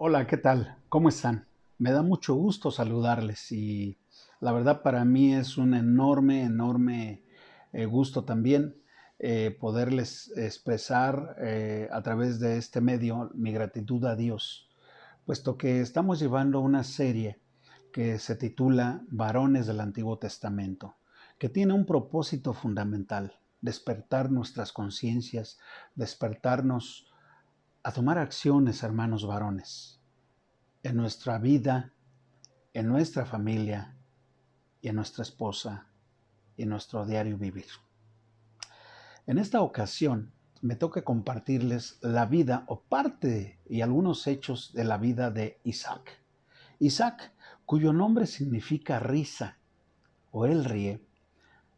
Hola, ¿qué tal? ¿Cómo están? Me da mucho gusto saludarles y la verdad para mí es un enorme gusto también poderles expresar a través de este medio mi gratitud a Dios, puesto que estamos llevando una serie que se titula Varones del Antiguo Testamento, que tiene un propósito fundamental: despertar nuestras conciencias, despertarnos a tomar acciones, hermanos varones, en nuestra vida, en nuestra familia y en nuestra esposa y en nuestro diario vivir. En esta ocasión me toca compartirles la vida o parte y algunos hechos de la vida de Isaac. Isaac, cuyo nombre significa risa o él ríe,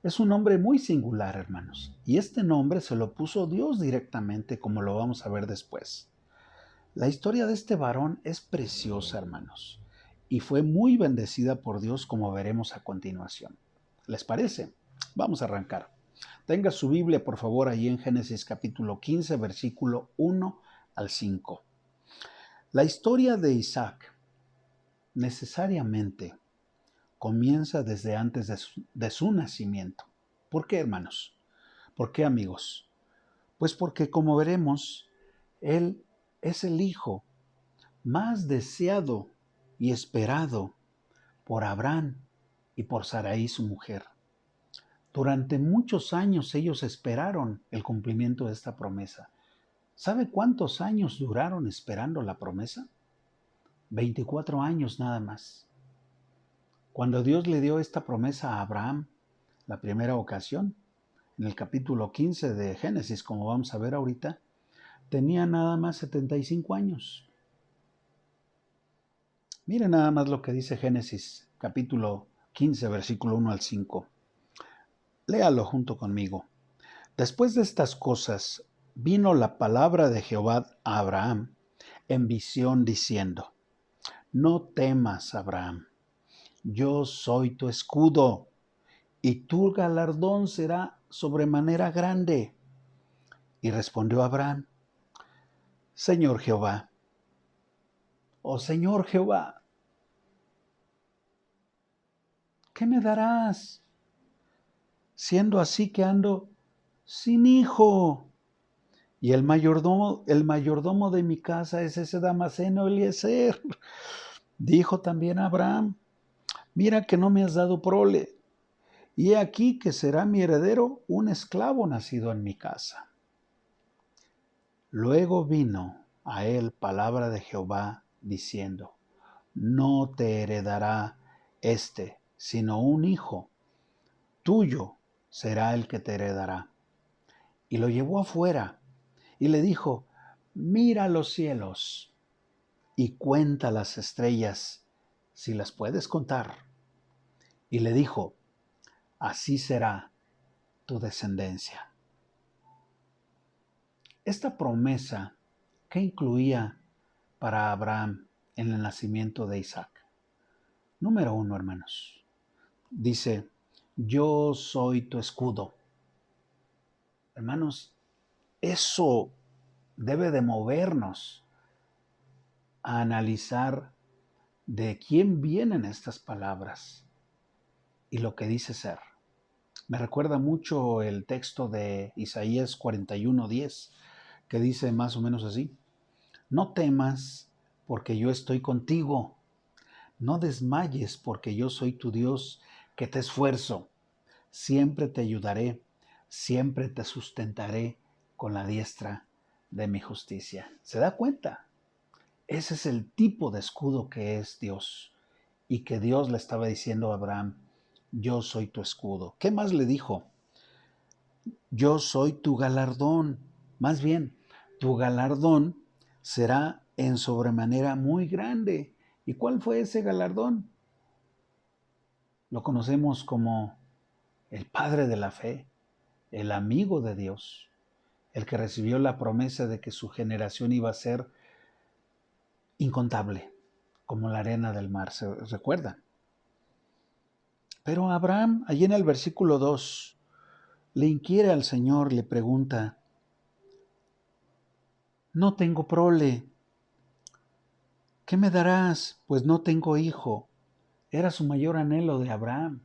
es un nombre muy singular, hermanos, y este nombre se lo puso Dios directamente, como lo vamos a ver después. La historia de este varón es preciosa, hermanos, y fue muy bendecida por Dios, como veremos a continuación. ¿Les parece? Vamos a arrancar. Tenga su Biblia, por favor, ahí en Génesis capítulo 15, versículo 1 al 5. La historia de Isaac necesariamente comienza desde antes de su nacimiento. ¿Por qué, hermanos? ¿Por qué, amigos? Pues porque, como veremos, él es el hijo más deseado y esperado por Abraham y por Sarai su mujer. Durante muchos años ellos esperaron el cumplimiento de esta promesa. ¿Sabe cuántos años duraron esperando la promesa? 24 años nada más. Cuando Dios le dio esta promesa a Abraham, la primera ocasión, en el capítulo 15 de Génesis, como vamos a ver ahorita, tenía nada más 75 años. Mire nada más lo que dice Génesis, capítulo 15, versículo 1 al 5. Léalo junto conmigo. Después de estas cosas, vino la palabra de Jehová a Abraham en visión diciendo: No temas, Abraham, yo soy tu escudo, y tu galardón será sobremanera grande. Y respondió Abraham: Señor Jehová, oh Señor Jehová, ¿qué me darás, siendo así que ando sin hijo? Y el mayordomo de mi casa es ese Damaseno Eliezer. Dijo también Abraham: Mira que no me has dado prole, y he aquí que será mi heredero un esclavo nacido en mi casa. Luego vino a él palabra de Jehová diciendo: No te heredará sino un hijo tuyo será el que te heredará. Y lo llevó afuera y le dijo: Mira los cielos y cuenta las estrellas, si las puedes contar. Y le dijo: Así será tu descendencia. Esta promesa, ¿qué incluía para Abraham en el nacimiento de Isaac? Número 1, hermanos. Dice: Yo soy tu escudo. Hermanos, eso debe de movernos a analizar de quién vienen estas palabras y lo que dice ser. Me recuerda mucho el texto de Isaías 41:10, que dice más o menos así: No temas, porque yo estoy contigo. No desmayes, porque yo soy tu Dios, que te esfuerzo. Siempre te ayudaré, siempre te sustentaré con la diestra de mi justicia. ¿Se da cuenta? Ese es el tipo de escudo que es Dios, y que Dios le estaba diciendo a Abraham: Yo soy tu escudo. ¿Qué más le dijo? Yo soy tu galardón. Más bien, tu galardón será en sobremanera muy grande. ¿Y cuál fue ese galardón? Lo conocemos como el Padre de la fe, el amigo de Dios, el que recibió la promesa de que su generación iba a ser incontable, como la arena del mar, ¿se recuerdan? Pero Abraham, allí en el versículo 2, le inquiere al Señor, le pregunta: No tengo prole, ¿qué me darás? Pues no tengo hijo. Era su mayor anhelo de Abraham.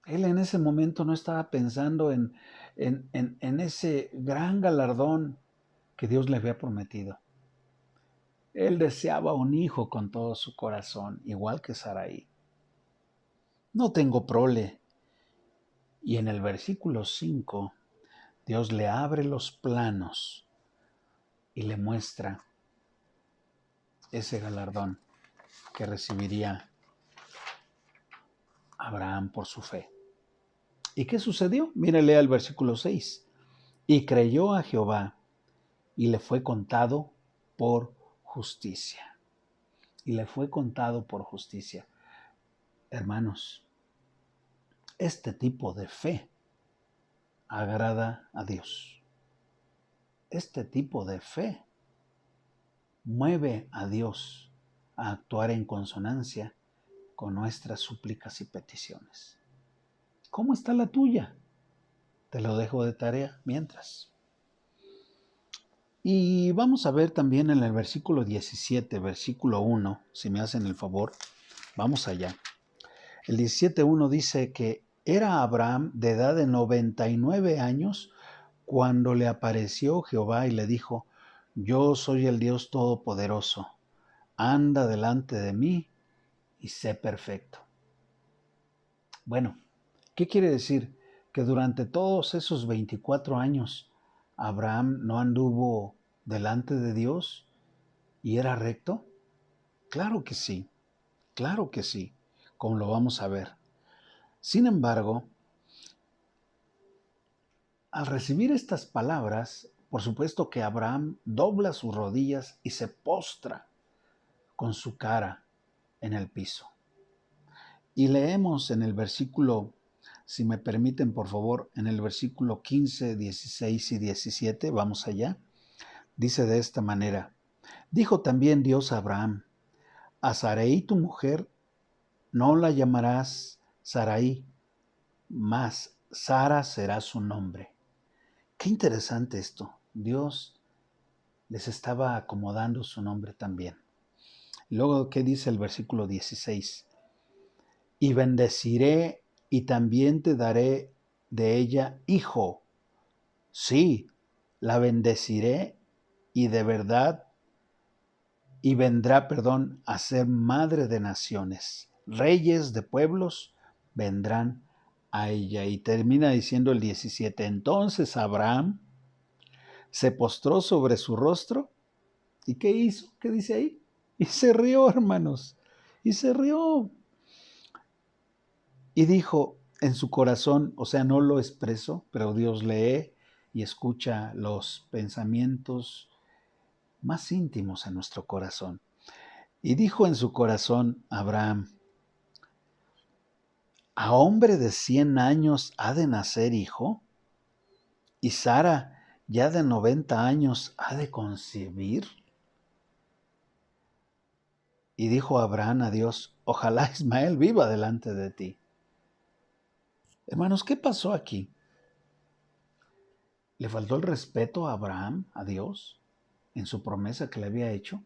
Él en ese momento no estaba pensando en ese gran galardón que Dios le había prometido. Él deseaba un hijo con todo su corazón, igual que Sarai. No tengo prole. Y en el versículo 5, Dios le abre los planos y le muestra ese galardón que recibiría Abraham por su fe. ¿Y qué sucedió? Mire, lea el versículo 6. Y creyó a Jehová y le fue contado por justicia. Y le fue contado por justicia. Hermanos, este tipo de fe agrada a Dios. Este tipo de fe mueve a Dios a actuar en consonancia con nuestras súplicas y peticiones. ¿Cómo está la tuya? Te lo dejo de tarea mientras. Y vamos a ver también en el versículo 17, versículo 1, si me hacen el favor, vamos allá. El 17.1 dice que era Abraham de edad de 99 años cuando le apareció Jehová y le dijo, yo soy el Dios Todopoderoso, anda delante de mí y sé perfecto. Bueno, ¿qué quiere decir? Que durante todos esos 24 años Abraham no anduvo delante de Dios y era recto. Claro que sí, como lo vamos a ver. Sin embargo, al recibir estas palabras, por supuesto que Abraham dobla sus rodillas y se postra con su cara en el piso. Y leemos en el versículo, si me permiten por favor, en el versículo 15, 16 y 17, vamos allá. Dice de esta manera, dijo también Dios a Abraham, a Sarai tu mujer no la llamarás Sarai, mas Sara será su nombre. Qué interesante esto. Dios les estaba acomodando su nombre también. Luego, ¿qué dice el versículo 16? Y bendeciré y también te daré de ella hijo. Sí, la bendeciré y de verdad, y vendrá, a ser madre de naciones. Reyes de pueblos vendrán a ella. Y termina diciendo el 17. Entonces Abraham se postró sobre su rostro. ¿Y qué hizo? ¿Qué dice ahí? Y se rió, hermanos. Y se rió. Y dijo en su corazón, o sea, no lo expresó, pero Dios lee y escucha los pensamientos más íntimos en nuestro corazón. Y dijo en su corazón Abraham, ¿a hombre de 100 años ha de nacer hijo? ¿Y Sara ya de 90 años ha de concebir? Y dijo Abraham a Dios, ojalá Ismael viva delante de ti. Hermanos, ¿qué pasó aquí? ¿Le faltó el respeto a Abraham, a Dios, en su promesa que le había hecho?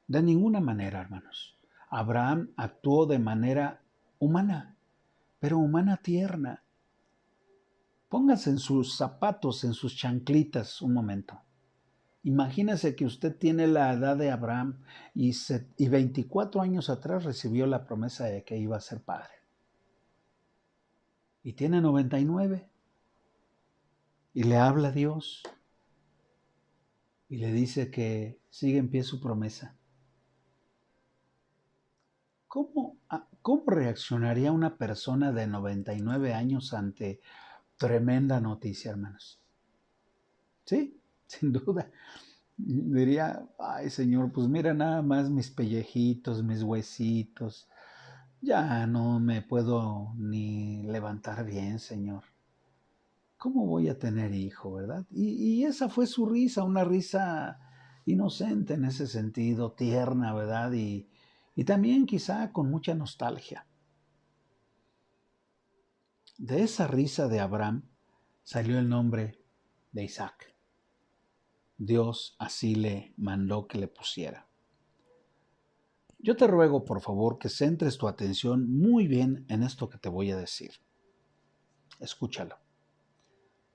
De ninguna manera, hermanos. Abraham actuó de manera humana, pero humana tierna. Póngase en sus zapatos, en sus chanclitas un momento. Imagínese que usted tiene la edad de Abraham y 24 años atrás recibió la promesa de que iba a ser padre. Y tiene 99. Y le habla a Dios y le dice que sigue en pie su promesa. ¿Cómo reaccionaría una persona de 99 años ante tremenda noticia, hermanos? Sí, sin duda. Diría, ay Señor, pues mira nada más mis pellejitos, mis huesitos. Ya no me puedo ni levantar bien, Señor. ¿Cómo voy a tener hijo, verdad? Y esa fue su risa, una risa inocente en ese sentido, tierna, ¿verdad? Y también quizá con mucha nostalgia. De esa risa de Abraham salió el nombre de Isaac. Dios así le mandó que le pusiera. Yo te ruego, por favor, que centres tu atención muy bien en esto que te voy a decir. Escúchalo.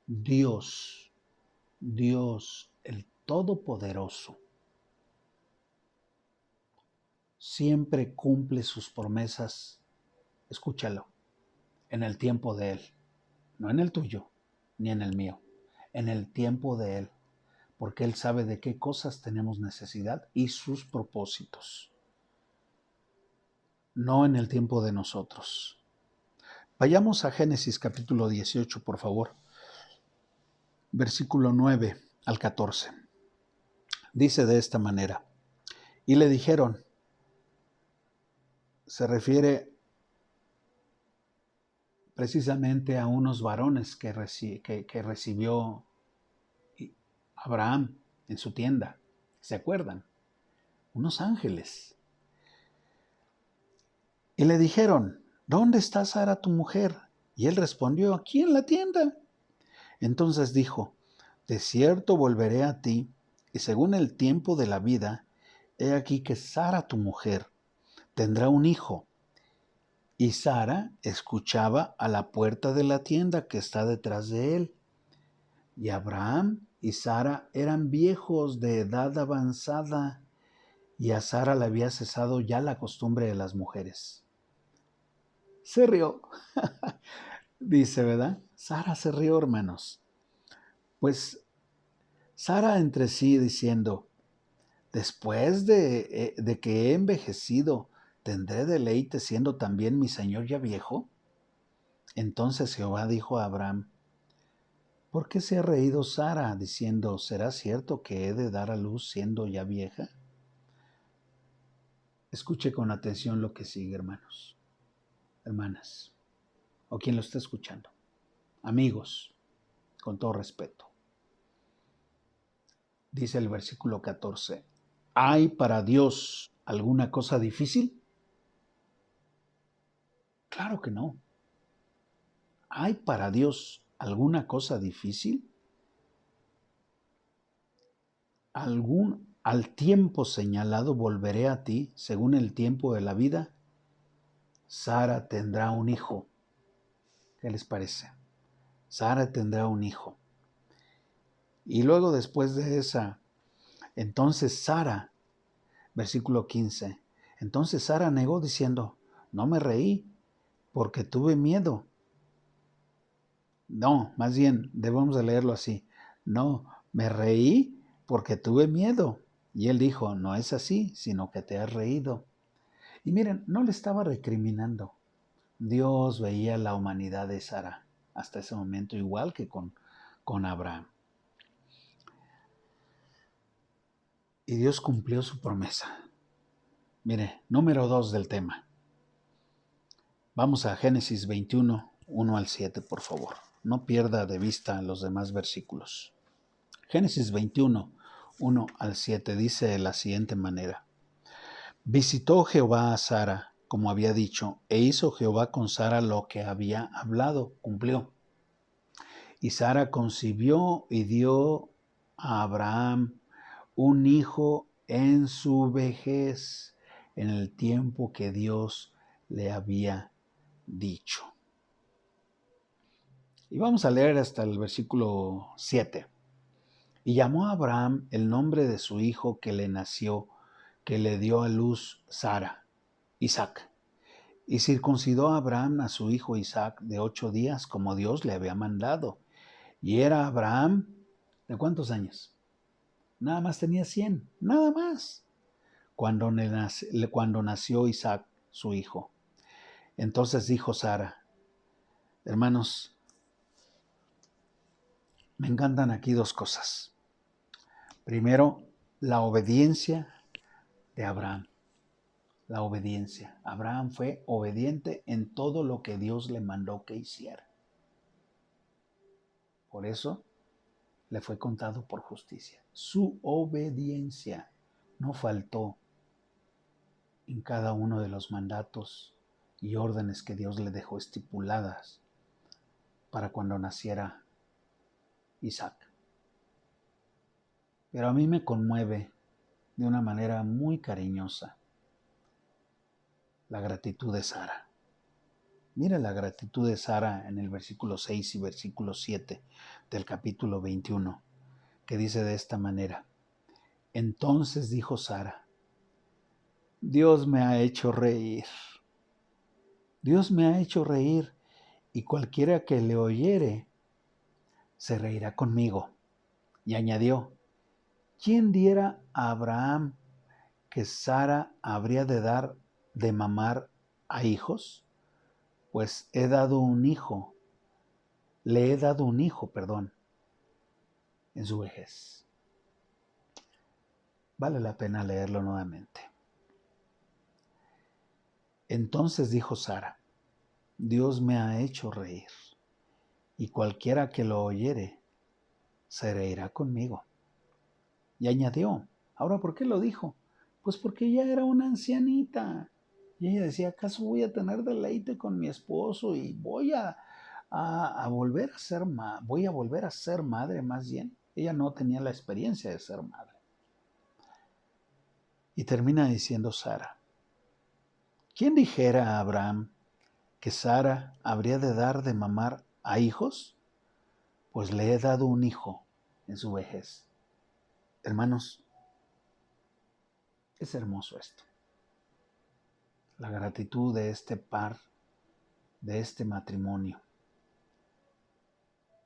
Dios, Dios, el Todopoderoso, siempre cumple sus promesas, escúchalo, en el tiempo de Él, no en el tuyo, ni en el mío, en el tiempo de Él, porque Él sabe de qué cosas tenemos necesidad y sus propósitos, no en el tiempo de nosotros. Vayamos a Génesis capítulo 18, por favor, versículo 9 al 14. Dice de esta manera, y le dijeron, se refiere precisamente a unos varones que recibió Abraham en su tienda. ¿Se acuerdan? Unos ángeles. Y le dijeron, ¿dónde está Sara tu mujer? Y él respondió, aquí en la tienda. Entonces dijo, de cierto volveré a ti, y según el tiempo de la vida, he aquí que Sara tu mujer tendrá un hijo. Y Sara escuchaba a la puerta de la tienda que está detrás de él. Y Abraham y Sara eran viejos de edad avanzada, y a Sara le había cesado ya la costumbre de las mujeres. Se rió, dice, ¿verdad? Sara se rió, hermanos. Pues Sara entre sí diciendo, después de que he envejecido, ¿tendré deleite siendo también mi señor ya viejo? Entonces Jehová dijo a Abraham, ¿por qué se ha reído Sara diciendo, ¿será cierto que he de dar a luz siendo ya vieja? Escuche con atención lo que sigue, hermanos, hermanas, o quien lo esté escuchando. Amigos, con todo respeto. Dice el versículo 14, ¿hay para Dios alguna cosa difícil? Claro que no. ¿Hay para Dios alguna cosa difícil? Al tiempo señalado volveré a ti, según el tiempo de la vida. Sara tendrá un hijo. ¿Qué les parece? Sara tendrá un hijo. Y luego después de esa, entonces Sara, versículo 15, entonces Sara negó diciendo, no me reí porque tuve miedo. No, más bien, debemos de leerlo así. No, me reí porque tuve miedo. Y él dijo, no es así, sino que te has reído. Y miren, no le estaba recriminando. Dios veía la humanidad de Sara hasta ese momento, igual que con Abraham. Y Dios cumplió su promesa. Mire, número 2 del tema. Vamos a Génesis 21, 1 al 7, por favor. No pierda de vista los demás versículos. Génesis 21, 1 al 7 dice de la siguiente manera. Visitó Jehová a Sara, como había dicho, e hizo Jehová con Sara lo que había hablado, cumplió. Y Sara concibió y dio a Abraham un hijo en su vejez, en el tiempo que Dios le había dicho. Y vamos a leer hasta el versículo 7. Y llamó a Abraham el nombre de su hijo que le nació, que le dio a luz Sara, Isaac. Y circuncidó a Abraham a su hijo Isaac de 8 días, como Dios le había mandado. Y era Abraham, ¿de cuántos años? Nada más tenía 100, nada más. Cuando nació Isaac, su hijo. Entonces dijo Sara, hermanos, me encantan aquí dos cosas. Primero, la obediencia de Abraham. La obediencia. Abraham fue obediente en todo lo que Dios le mandó que hiciera. Por eso le fue contado por justicia. Su obediencia no faltó en cada uno de los mandatos y órdenes que Dios le dejó estipuladas para cuando naciera Isaac. Pero a mí me conmueve de una manera muy cariñosa la gratitud de Sara. Mira la gratitud de Sara en el versículo 6 y versículo 7 del capítulo 21, que dice de esta manera: Entonces dijo Sara, Dios me ha hecho reír. Dios me ha hecho reír, y cualquiera que le oyere se reirá conmigo. Y añadió, ¿quién diera a Abraham que Sara habría de dar de mamar a hijos? Pues le he dado un hijo, en su vejez. Vale la pena leerlo nuevamente. Entonces dijo Sara, Dios me ha hecho reír, y cualquiera que lo oyere se reirá conmigo. Y añadió, ¿ahora por qué lo dijo? Pues porque ella era una ancianita. Y ella decía, ¿acaso voy a tener deleite con mi esposo y voy a volver a ser madre más bien? Ella no tenía la experiencia de ser madre. Y termina diciendo Sara, ¿quién dijera a Abraham que Sara habría de dar de mamar a hijos? Pues le he dado un hijo en su vejez. Hermanos, es hermoso esto. La gratitud de este par, de este matrimonio,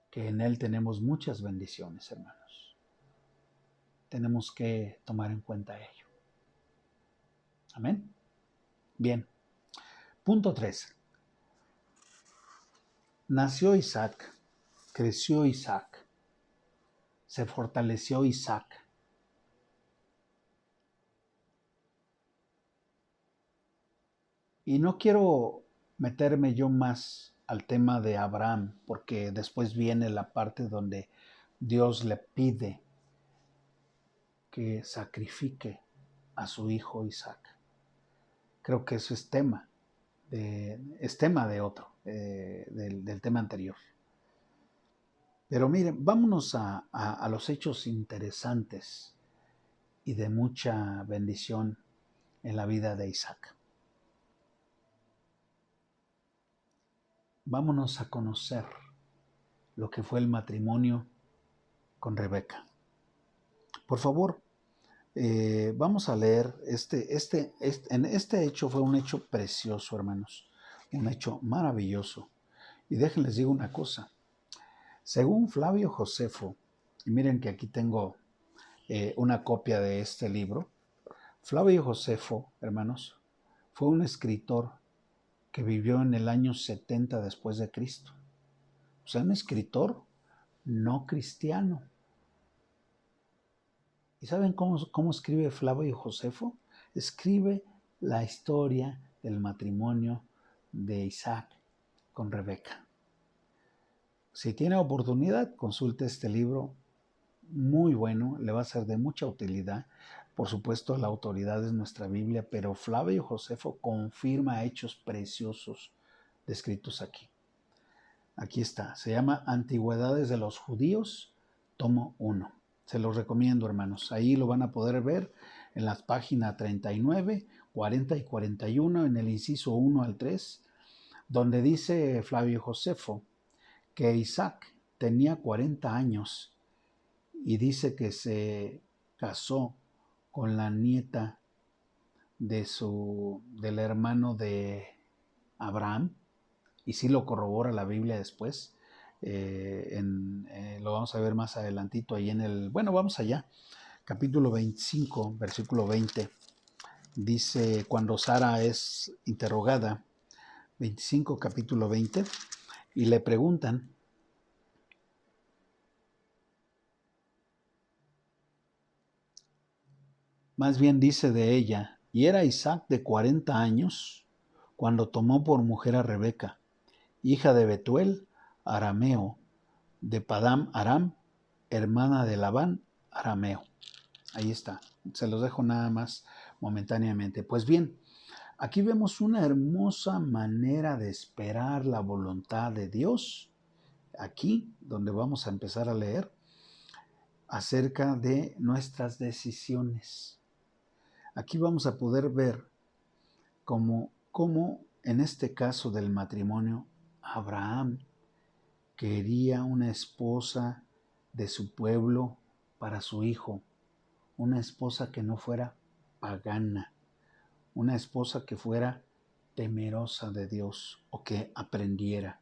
que en él tenemos muchas bendiciones, hermanos. Tenemos que tomar en cuenta ello. Amén. Bien. Punto 3. Nació Isaac, creció Isaac, se fortaleció Isaac. Y no quiero meterme yo más al tema de Abraham, porque después viene la parte donde Dios le pide que sacrifique a su hijo Isaac. Creo que eso es tema de otro, del tema anterior. Pero miren, vámonos a los hechos interesantes y de mucha bendición en la vida de Isaac. Vámonos a conocer lo que fue el matrimonio con Rebeca. Por favor, vamos a leer en este hecho. Fue un hecho precioso, hermanos, un hecho maravilloso. Y déjenles digo una cosa, según Flavio Josefo, y miren que aquí tengo una copia de este libro. Flavio Josefo, hermanos, fue un escritor que vivió en el año 70 después de Cristo. O sea, un escritor no cristiano. ¿Y saben cómo escribe Flavio Josefo? Escribe la historia del matrimonio de Isaac con Rebeca. Si tiene oportunidad, consulte este libro, muy bueno, le va a ser de mucha utilidad. Por supuesto, la autoridad es nuestra Biblia, pero Flavio Josefo confirma hechos preciosos descritos aquí. Aquí está, se llama Antigüedades de los Judíos, tomo 1. Se los recomiendo, hermanos. Ahí lo van a poder ver en las páginas 39, 40 y 41, en el inciso 1 al 3, donde dice Flavio Josefo que Isaac tenía 40 años y dice que se casó con la nieta del hermano de Abraham, y sí lo corrobora la Biblia después. Lo vamos a ver más adelantito ahí vamos allá, capítulo 25, versículo 20. Dice, cuando Sara es interrogada, 25, capítulo 20, y le preguntan, más bien dice de ella, y era Isaac de 40 años cuando tomó por mujer a Rebeca, hija de Betuel, arameo, de Padam Aram, hermana de Labán, arameo. Ahí está, se los dejo nada más momentáneamente. Pues bien, aquí vemos una hermosa manera de esperar la voluntad de Dios. Aquí, donde vamos a empezar a leer, acerca de nuestras decisiones. Aquí vamos a poder ver cómo en este caso del matrimonio, Abraham quería una esposa de su pueblo para su hijo, una esposa que no fuera pagana, una esposa que fuera temerosa de Dios o que aprendiera.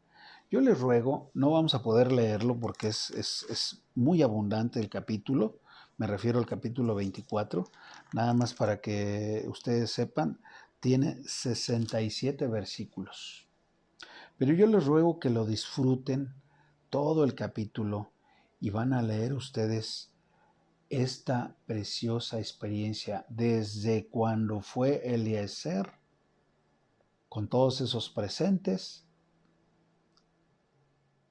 Yo les ruego, no vamos a poder leerlo porque es muy abundante el capítulo, me refiero al capítulo 24, nada más para que ustedes sepan, tiene 67 versículos. Pero yo les ruego que lo disfruten todo el capítulo y van a leer ustedes esta preciosa experiencia desde cuando fue Eliezer con todos esos presentes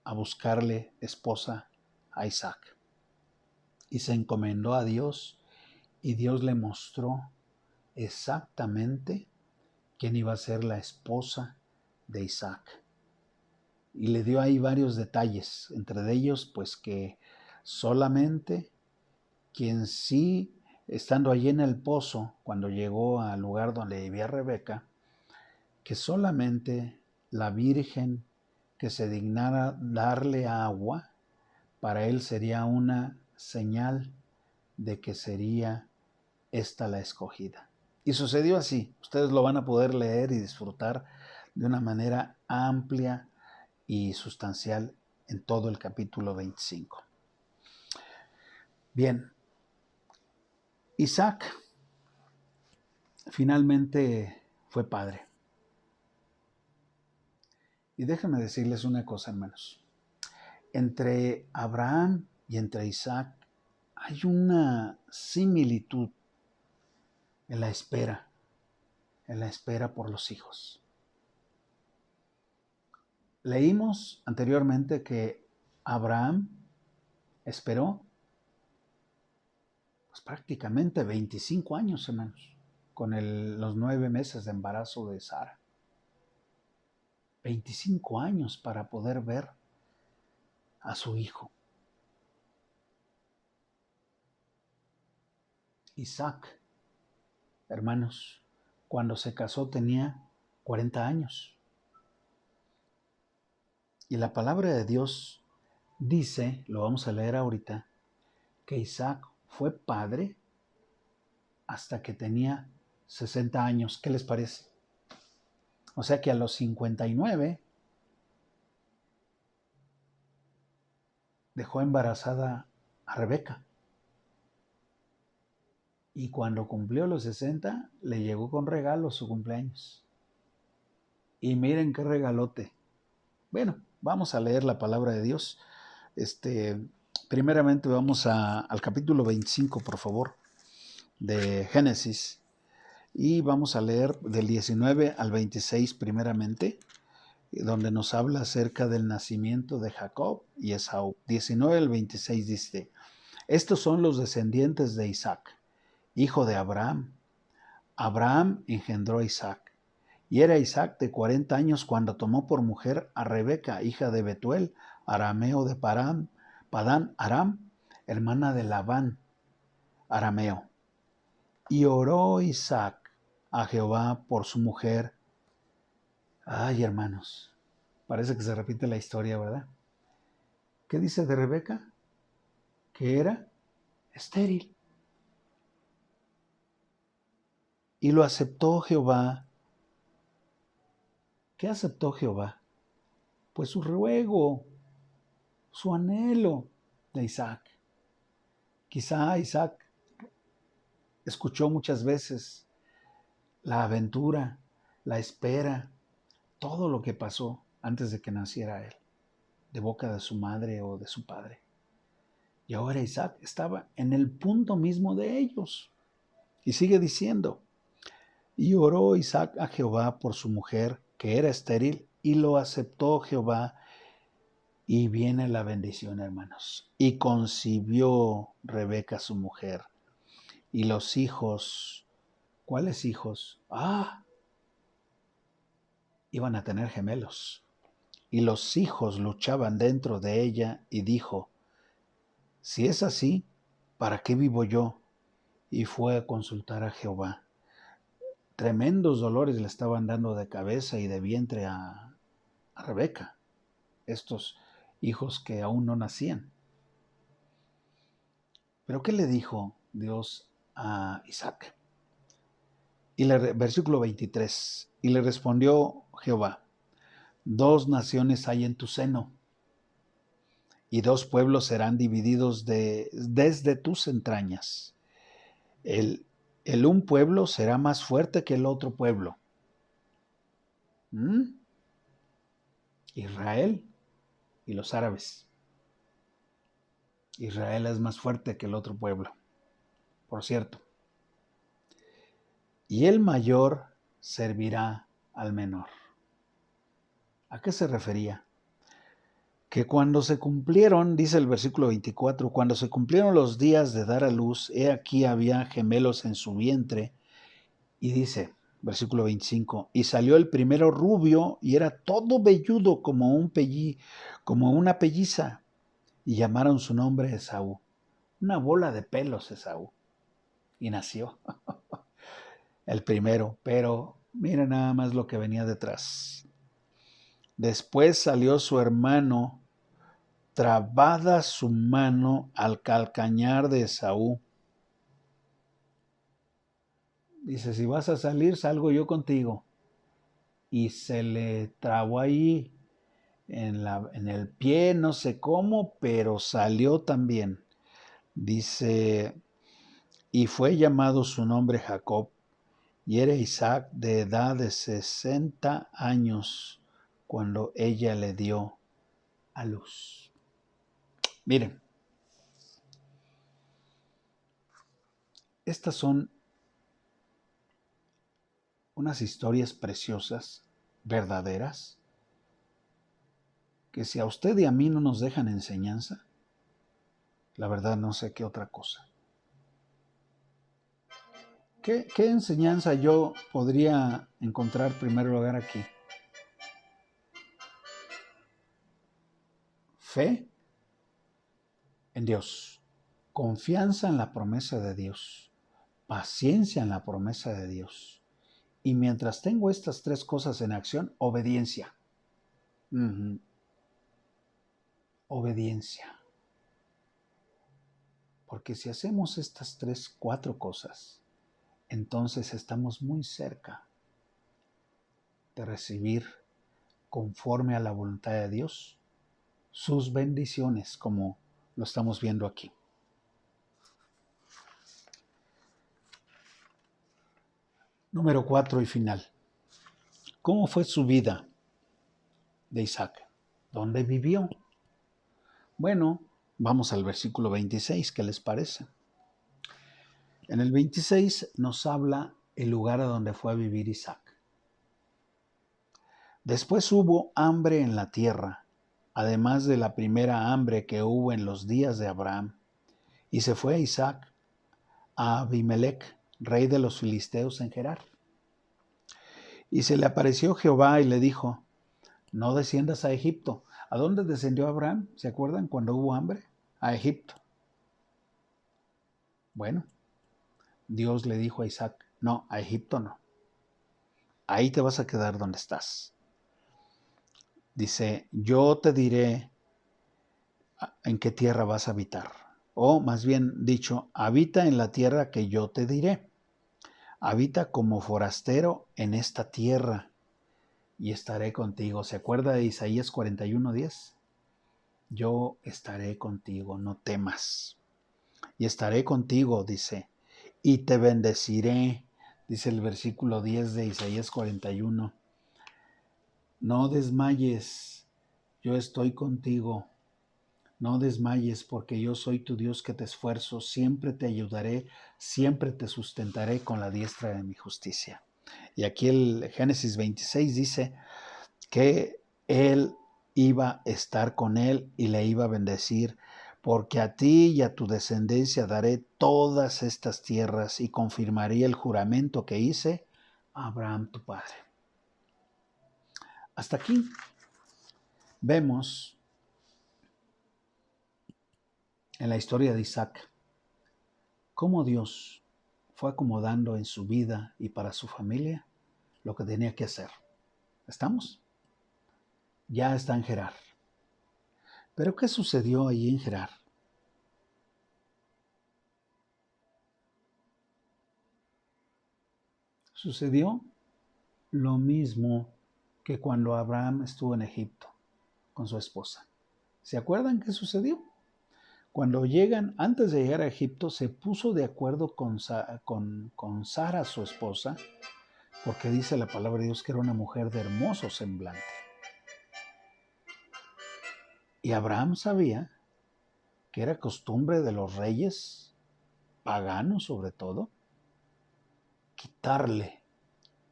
a buscarle esposa a Isaac. Y se encomendó a Dios y Dios le mostró exactamente quién iba a ser la esposa de Isaac. Y le dio ahí varios detalles, entre ellos pues que solamente quien sí, estando allí en el pozo, cuando llegó al lugar donde vivía Rebeca, que solamente la virgen que se dignara darle agua, para él sería una señal de que sería esta la escogida. Y sucedió así. Ustedes lo van a poder leer y disfrutar de una manera amplia y sustancial en todo el capítulo 25. Bien, Isaac finalmente fue padre. Y déjenme decirles una cosa, hermanos. Entre Abraham y entre Isaac hay una similitud en la espera por los hijos. Leímos anteriormente que Abraham esperó pues, prácticamente 25 años, hermanos, con los 9 meses de embarazo de Sara. 25 años para poder ver a su hijo. Isaac, hermanos, cuando se casó tenía 40 años. Y la palabra de Dios dice, lo vamos a leer ahorita, que Isaac fue padre hasta que tenía 60 años. ¿Qué les parece? O sea que a los 59 dejó embarazada a Rebeca. Y cuando cumplió los 60, le llegó con regalo su cumpleaños. Y miren qué regalote. Bueno, vamos a leer la palabra de Dios. Primeramente vamos al capítulo 25, por favor, de Génesis. Y vamos a leer del 19 al 26 primeramente, donde nos habla acerca del nacimiento de Jacob y Esaú. 19 al 26 dice, estos son los descendientes de Isaac, hijo de Abraham. Abraham engendró a Isaac, y era Isaac de 40 años cuando tomó por mujer a Rebeca, hija de Betuel, arameo de Padán Aram, hermana de Labán, arameo. Y oró Isaac a Jehová por su mujer. Ay, hermanos, parece que se repite la historia, ¿verdad? ¿Qué dice de Rebeca? Que era estéril. Y lo aceptó Jehová. ¿Qué aceptó Jehová? Pues su ruego, su anhelo de Isaac. Quizá Isaac escuchó muchas veces la aventura, la espera, todo lo que pasó antes de que naciera él, de boca de su madre o de su padre. Y ahora Isaac estaba en el punto mismo de ellos. Y sigue diciendo, y oró Isaac a Jehová por su mujer, que era estéril, y lo aceptó Jehová. Y viene la bendición, hermanos. Y concibió Rebeca su mujer. Y los hijos, ¿cuáles hijos? Iban a tener gemelos. Y los hijos luchaban dentro de ella y dijo, si es así, ¿para qué vivo yo? Y fue a consultar a Jehová. Tremendos dolores le estaban dando de cabeza y de vientre a Rebeca, estos hijos que aún no nacían. Pero ¿qué le dijo Dios a Isaac? Versículo 23. Y le respondió Jehová: 2 naciones hay en tu seno, y 2 pueblos serán divididos desde tus entrañas. El un pueblo será más fuerte que el otro pueblo. ¿Mm? Israel y los árabes. Israel es más fuerte que el otro pueblo, por cierto. Y el mayor servirá al menor. ¿A qué se refería? Que cuando se cumplieron, dice el versículo 24, cuando se cumplieron los días de dar a luz, he aquí había gemelos en su vientre, y dice, versículo 25, y salió el primero rubio, y era todo velludo como una pelliza, y llamaron su nombre Esaú, una bola de pelos Esaú, y nació el primero, pero mira nada más lo que venía detrás. Después salió su hermano, trabada su mano al calcañar de Esaú. Dice, si vas a salir, salgo yo contigo. Y se le trabó ahí en el pie, no sé cómo, pero salió también. Dice, y fue llamado su nombre Jacob, y era Isaac de edad de 60 años cuando ella le dio a luz. Miren, estas son unas historias preciosas, verdaderas, que si a usted y a mí no nos dejan enseñanza, la verdad no sé qué otra cosa. ¿Qué enseñanza yo podría encontrar en primer lugar aquí? Fe en Dios, confianza en la promesa de Dios, paciencia en la promesa de Dios. Y mientras tengo estas 3 cosas en acción, obediencia. Obediencia. Porque si hacemos estas 3, 4 cosas, entonces estamos muy cerca de recibir, conforme a la voluntad de Dios, sus bendiciones, como lo estamos viendo aquí. Número 4 y final. ¿Cómo fue su vida de Isaac? ¿Dónde vivió? Bueno, vamos al versículo 26, ¿qué les parece? En el 26 nos habla el lugar a donde fue a vivir Isaac. Después hubo hambre en la tierra, además de la primera hambre que hubo en los días de Abraham, y se fue Isaac a Abimelech, rey de los filisteos en Gerar. Y se le apareció Jehová y le dijo, no desciendas a Egipto. ¿A dónde descendió Abraham? ¿Se acuerdan cuando hubo hambre? A Egipto. Bueno, Dios le dijo a Isaac, no, a Egipto no. Ahí te vas a quedar donde estás. Dice, yo te diré en qué tierra vas a habitar. O más bien dicho, habita en la tierra que yo te diré. Habita como forastero en esta tierra y estaré contigo. ¿Se acuerda de Isaías 41:10? Yo estaré contigo, no temas. Y estaré contigo, dice, y te bendeciré, dice el versículo 10 de Isaías 41. No desmayes, yo estoy contigo. No desmayes, porque yo soy tu Dios que te esfuerzo, siempre te ayudaré, siempre te sustentaré con la diestra de mi justicia. Y aquí el Génesis 26 dice que él iba a estar con él y le iba a bendecir, porque a ti y a tu descendencia daré todas estas tierras y confirmaré el juramento que hice a Abraham tu padre. Hasta aquí vemos en la historia de Isaac cómo Dios fue acomodando en su vida y para su familia lo que tenía que hacer. ¿Estamos? Ya está en Gerar. ¿Pero qué sucedió allí en Gerar? Sucedió lo mismo que cuando Abraham estuvo en Egipto con su esposa. ¿Se acuerdan qué sucedió? Cuando llegan, antes de llegar a Egipto, se puso de acuerdo con Sara, su esposa, porque dice la palabra de Dios que era una mujer de hermoso semblante. Y Abraham sabía que era costumbre de los reyes, paganos sobre todo, quitarle,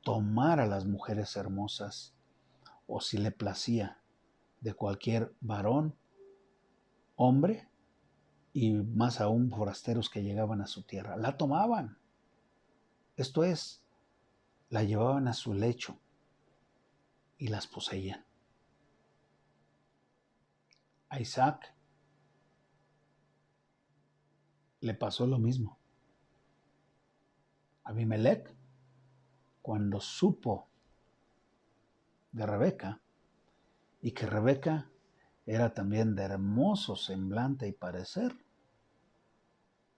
tomar a las mujeres hermosas, o si le placía, de cualquier varón, hombre, y más aún forasteros que llegaban a su tierra. La tomaban. Esto es, la llevaban a su lecho y las poseían. A Isaac le pasó lo mismo. Abimelec, cuando supo de Rebeca, y que Rebeca era también de hermoso semblante y parecer,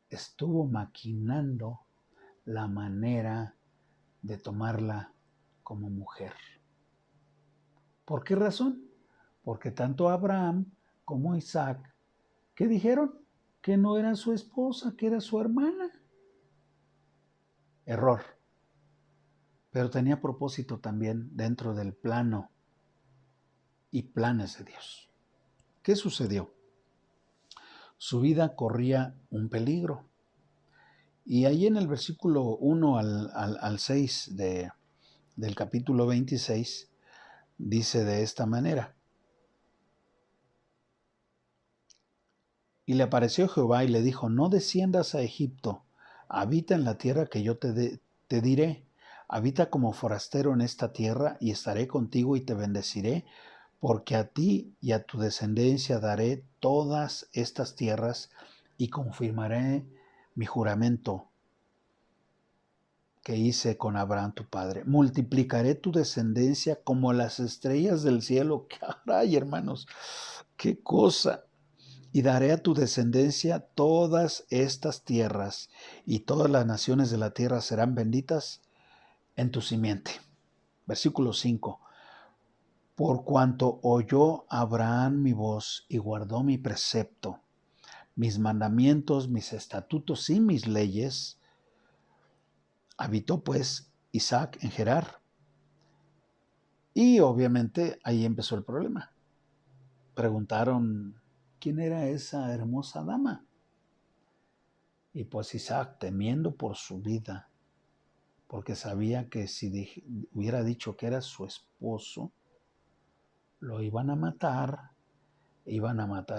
estuvo maquinando la manera de tomarla como mujer. ¿Por qué razón? Porque tanto Abraham como Isaac, ¿qué dijeron? Que no era su esposa, que era su hermana. Error. Pero tenía propósito también dentro del plano y planes de Dios. ¿Qué sucedió? Su vida corría un peligro. Y ahí en el versículo 1 al 6 del capítulo 26 dice de esta manera: Y le apareció Jehová y le dijo: No desciendas a Egipto, habita en la tierra que yo te diré. Habita como forastero en esta tierra, y estaré contigo y te bendeciré, porque a ti y a tu descendencia daré todas estas tierras, y confirmaré mi juramento que hice con Abraham tu padre. Multiplicaré tu descendencia como las estrellas del cielo. Caray, hermanos, qué cosa. Y daré a tu descendencia todas estas tierras, y todas las naciones de la tierra serán benditas en tu simiente. Versículo 5. Por cuanto oyó Abraham mi voz y guardó mi precepto, mis mandamientos, mis estatutos y mis leyes, habitó pues Isaac en Gerar. Y obviamente ahí empezó el problema. Preguntaron, ¿quién era esa hermosa dama? Y pues Isaac, temiendo por su vida, porque sabía que si hubiera dicho que era su esposo, lo iban a matar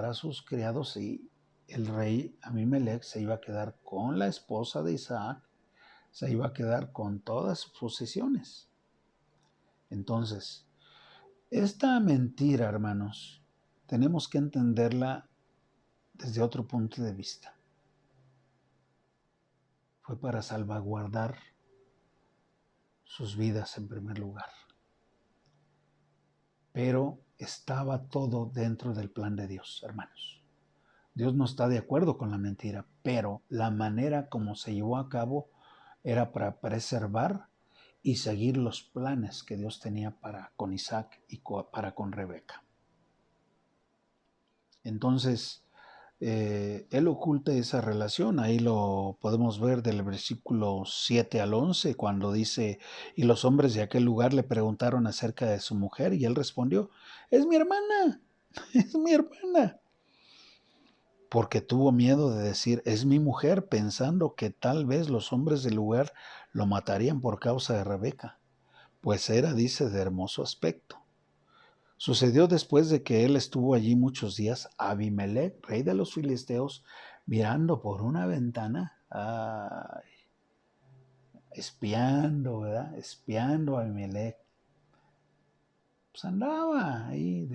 a sus criados, y el rey Abimelec se iba a quedar con la esposa de Isaac, se iba a quedar con todas sus posesiones. Entonces, esta mentira, hermanos, tenemos que entenderla desde otro punto de vista. Fue para salvaguardar sus vidas en primer lugar. Pero estaba todo dentro del plan de Dios, hermanos. Dios no está de acuerdo con la mentira, pero la manera como se llevó a cabo era para preservar y seguir los planes que Dios tenía para con Isaac y para con Rebeca. Entonces, él oculta esa relación. Ahí lo podemos ver del versículo 7 al 11, cuando dice: y los hombres de aquel lugar le preguntaron acerca de su mujer, y él respondió: es mi hermana, es mi hermana. Porque tuvo miedo de decir: es mi mujer, pensando que tal vez los hombres del lugar lo matarían por causa de Rebeca, pues era, dice, de hermoso aspecto. Sucedió después de que él estuvo allí muchos días, Abimelec, rey de los filisteos, mirando por una ventana, espiando, ¿verdad? Espiando a Abimelec. Pues andaba ahí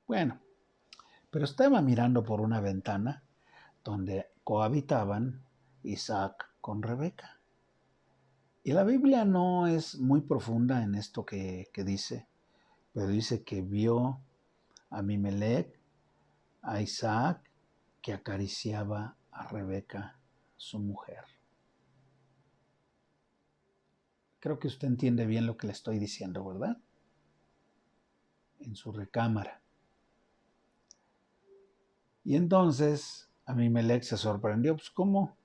bueno, pero estaba mirando por una ventana, donde cohabitaban Isaac con Rebeca. Y la Biblia no es muy profunda en esto que dice, pero dice que vio a Abimelec, a Isaac, que acariciaba a Rebeca, su mujer. Creo que usted entiende bien lo que le estoy diciendo, ¿verdad? En su recámara. Y entonces Abimelec se sorprendió, pues ¿cómo?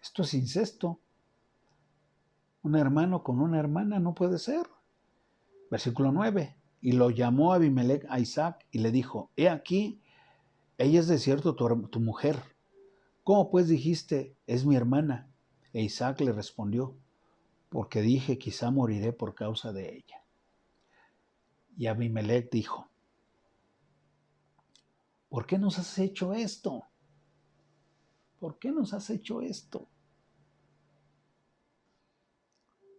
Esto es incesto. Un hermano con una hermana no puede ser. Versículo 9. Y lo llamó Abimelec a Isaac y le dijo, he aquí, ella es de cierto tu mujer. ¿Cómo pues dijiste, es mi hermana? E Isaac le respondió, porque dije, quizá moriré por causa de ella. Y Abimelec dijo, ¿por qué nos has hecho esto? ¿Por qué nos has hecho esto?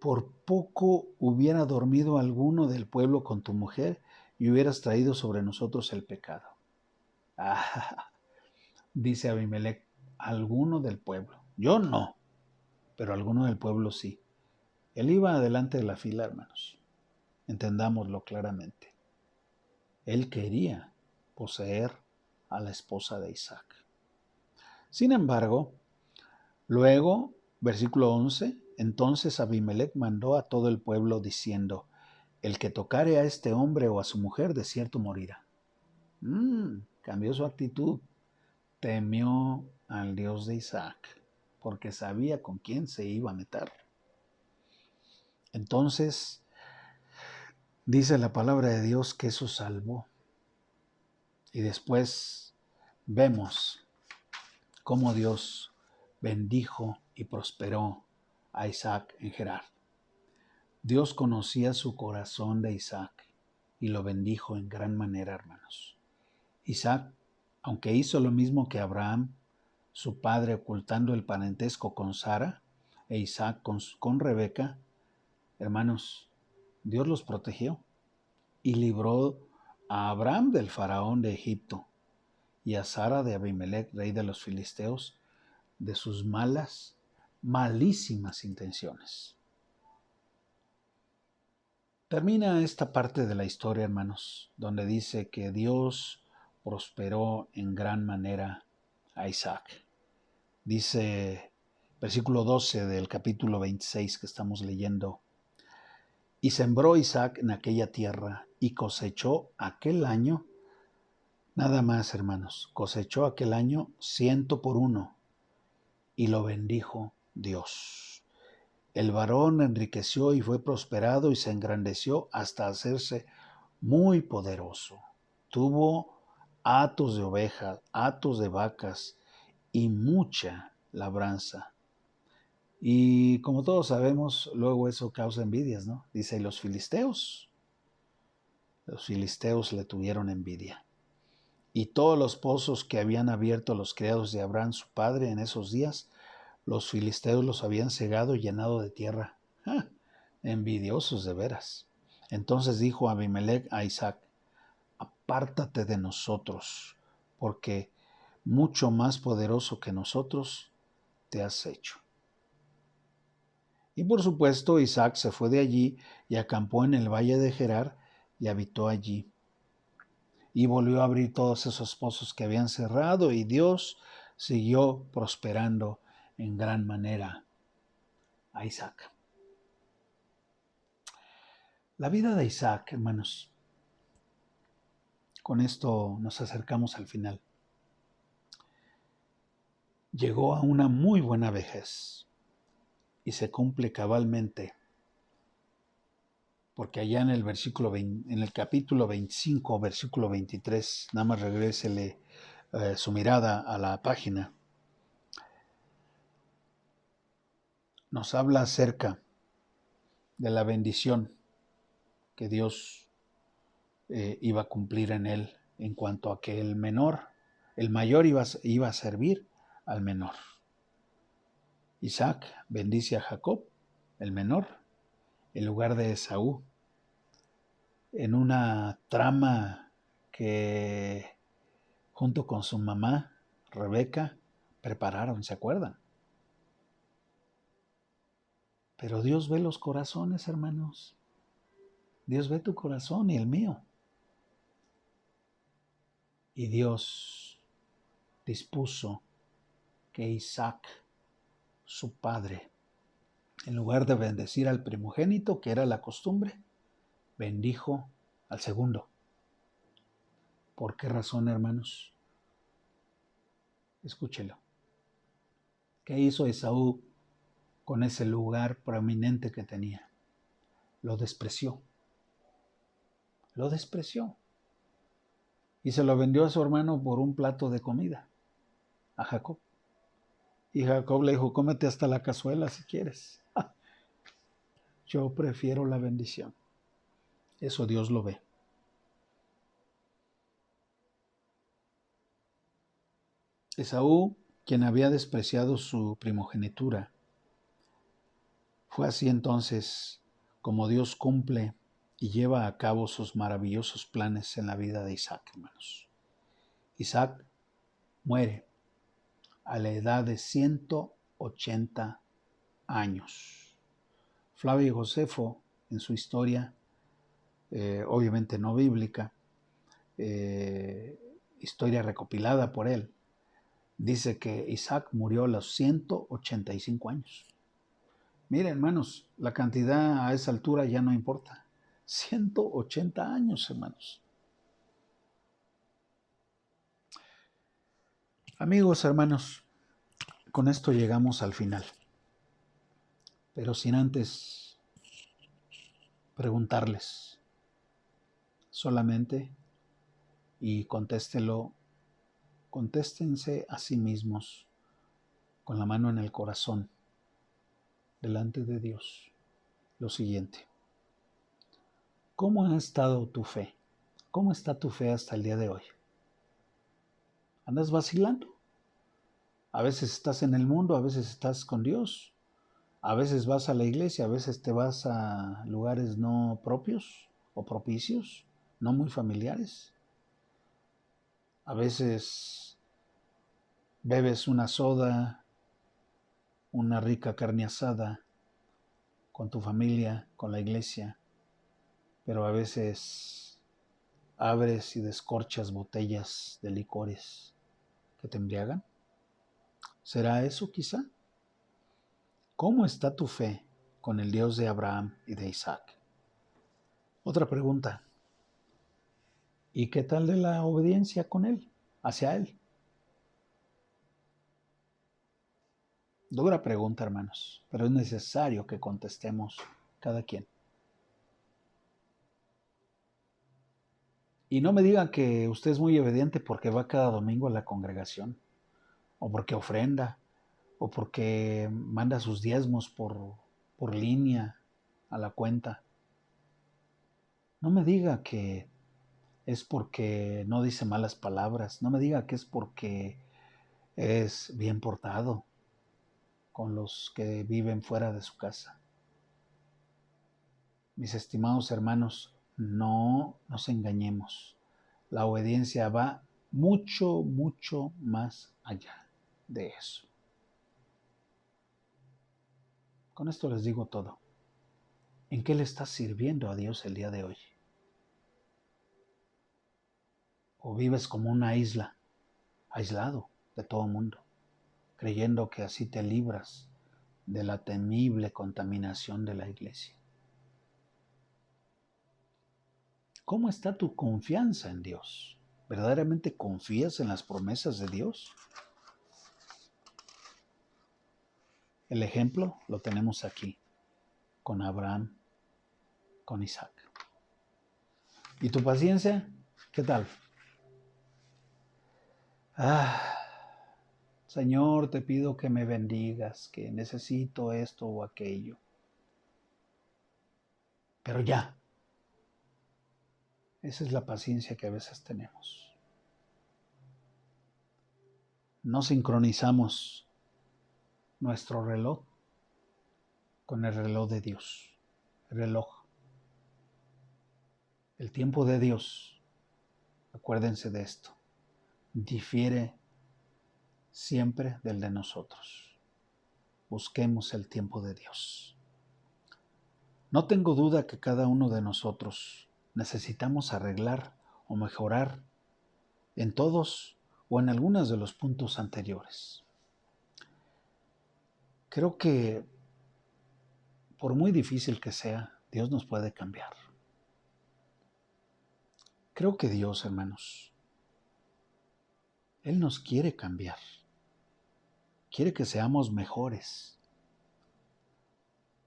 Por poco hubiera dormido alguno del pueblo con tu mujer y hubieras traído sobre nosotros el pecado. Ah, dice Abimelec, alguno del pueblo. Yo no, pero alguno del pueblo sí. Él iba adelante de la fila, hermanos. Entendámoslo claramente. Él quería poseer a la esposa de Isaac. Sin embargo, luego, versículo 11, entonces Abimelec mandó a todo el pueblo diciendo, el que tocare a este hombre o a su mujer, de cierto morirá. Cambió su actitud. Temió al Dios de Isaac, porque sabía con quién se iba a meter. Entonces, dice la palabra de Dios que eso salvó. Y después vemos cómo Dios bendijo y prosperó a Isaac en Gerar. Dios conocía su corazón de Isaac y lo bendijo en gran manera, hermanos. Isaac, aunque hizo lo mismo que Abraham, su padre ocultando el parentesco con Sara, e Isaac con Rebeca, hermanos, Dios los protegió y libró a Abraham del faraón de Egipto y a Sara de Abimelec, rey de los filisteos, de sus malísimas intenciones. Termina esta parte de la historia, hermanos, donde dice que Dios prosperó en gran manera a Isaac. Dice versículo 12 del capítulo 26 que estamos leyendo. Y sembró Isaac en aquella tierra y cosechó aquel año, nada más, hermanos, cosechó aquel año 100 por 1 y lo bendijo Dios. El varón enriqueció y fue prosperado y se engrandeció hasta hacerse muy poderoso. Tuvo hatos de ovejas, hatos de vacas y mucha labranza. Y como todos sabemos, luego eso causa envidias, ¿no? Dice, y los filisteos le tuvieron envidia. Y todos los pozos que habían abierto los criados de Abraham, su padre, en esos días, los filisteos los habían cegado y llenado de tierra. ¡Ja! Envidiosos de veras. Entonces dijo Abimelec a Isaac, apártate de nosotros, porque mucho más poderoso que nosotros te has hecho. Y por supuesto Isaac se fue de allí y acampó en el valle de Gerar y habitó allí. Y volvió a abrir todos esos pozos que habían cerrado y Dios siguió prosperando en gran manera a Isaac. La vida de Isaac, hermanos, con esto nos acercamos al final. Llegó a una muy buena vejez y se cumple cabalmente, porque allá en el versículo 20, en el capítulo 25, versículo 23, nada más regrésele su mirada a la página, nos habla acerca de la bendición que Dios iba a cumplir en él en cuanto a que el mayor iba a servir al menor. Isaac bendice a Jacob, el menor, en lugar de Esaú, en una trama que junto con su mamá, Rebeca, prepararon, ¿se acuerdan? Pero Dios ve los corazones, hermanos. Dios ve tu corazón y el mío. Y Dios dispuso que Isaac, su padre, en lugar de bendecir al primogénito, que era la costumbre, bendijo al segundo. ¿Por qué razón, hermanos? Escúchelo. ¿Qué hizo Esaú con ese lugar prominente que tenía? Lo despreció. Lo despreció. Y se lo vendió a su hermano por un plato de comida, a Jacob. Y Jacob le dijo, cómete hasta la cazuela si quieres. Yo prefiero la bendición. Eso Dios lo ve. Esaú, quien había despreciado su primogenitura, fue así entonces como Dios cumple y lleva a cabo sus maravillosos planes en la vida de Isaac, hermanos. Isaac muere a la edad de 180 años. Flavio Josefo, en su historia, obviamente no bíblica, historia recopilada por él, dice que Isaac murió a los 185 años. Miren, hermanos, la cantidad a esa altura ya no importa. 180 años, hermanos. Amigos, hermanos, con esto llegamos al final. Pero sin antes preguntarles solamente, y contéstense a sí mismos con la mano en el corazón, delante de Dios, lo siguiente. ¿Cómo ha estado tu fe? ¿Cómo está tu fe hasta el día de hoy? ¿Andas vacilando? A veces estás en el mundo, a veces estás con Dios, a veces vas a la iglesia, a veces te vas a lugares no propios o propicios, no muy familiares. A veces bebes una soda, una rica carne asada con tu familia, con la iglesia, pero a veces abres y descorchas botellas de licores que te embriagan. ¿Será eso quizá? ¿Cómo está tu fe con el Dios de Abraham y de Isaac? Otra pregunta. ¿Y qué tal de la obediencia con él, hacia él? Dura pregunta, hermanos, pero es necesario que contestemos cada quien. Y no me digan que usted es muy obediente porque va cada domingo a la congregación, o porque ofrenda, o porque manda sus diezmos por línea a la cuenta. No me diga que es porque no dice malas palabras, no me diga que es porque es bien portado con los que viven fuera de su casa. Mis estimados hermanos, no nos engañemos. La obediencia va mucho, mucho más allá de eso. Con esto les digo todo. ¿En qué le estás sirviendo a Dios el día de hoy? ¿O vives como una isla, aislado de todo el mundo, creyendo que así te libras de la temible contaminación de la iglesia? ¿Cómo está tu confianza en Dios? ¿Verdaderamente confías en las promesas de Dios? El ejemplo lo tenemos aquí, con Abraham, con Isaac. ¿Y tu paciencia? ¿Qué tal? Señor, te pido que me bendigas, que necesito esto o aquello. Pero ya, esa es la paciencia que a veces tenemos. No sincronizamos nuestro reloj con el reloj de Dios. El reloj. El tiempo de Dios, acuérdense de esto, difiere siempre del de nosotros. Busquemos el tiempo de Dios. No tengo duda que cada uno de nosotros necesitamos arreglar o mejorar en todos o en algunos de los puntos anteriores. Creo que, por muy difícil que sea, Dios nos puede cambiar. Creo que Dios, hermanos, Él nos quiere cambiar. Quiere que seamos mejores.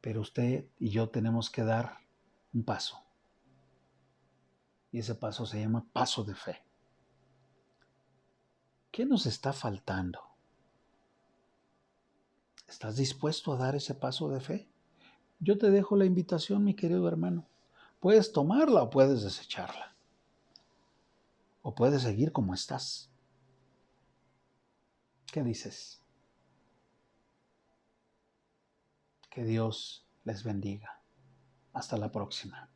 Pero usted y yo tenemos que dar un paso. Y ese paso se llama paso de fe. ¿Qué nos está faltando? ¿Estás dispuesto a dar ese paso de fe? Yo te dejo la invitación, mi querido hermano. Puedes tomarla o puedes desecharla. O puedes seguir como estás. ¿Qué dices? Que Dios les bendiga. Hasta la próxima.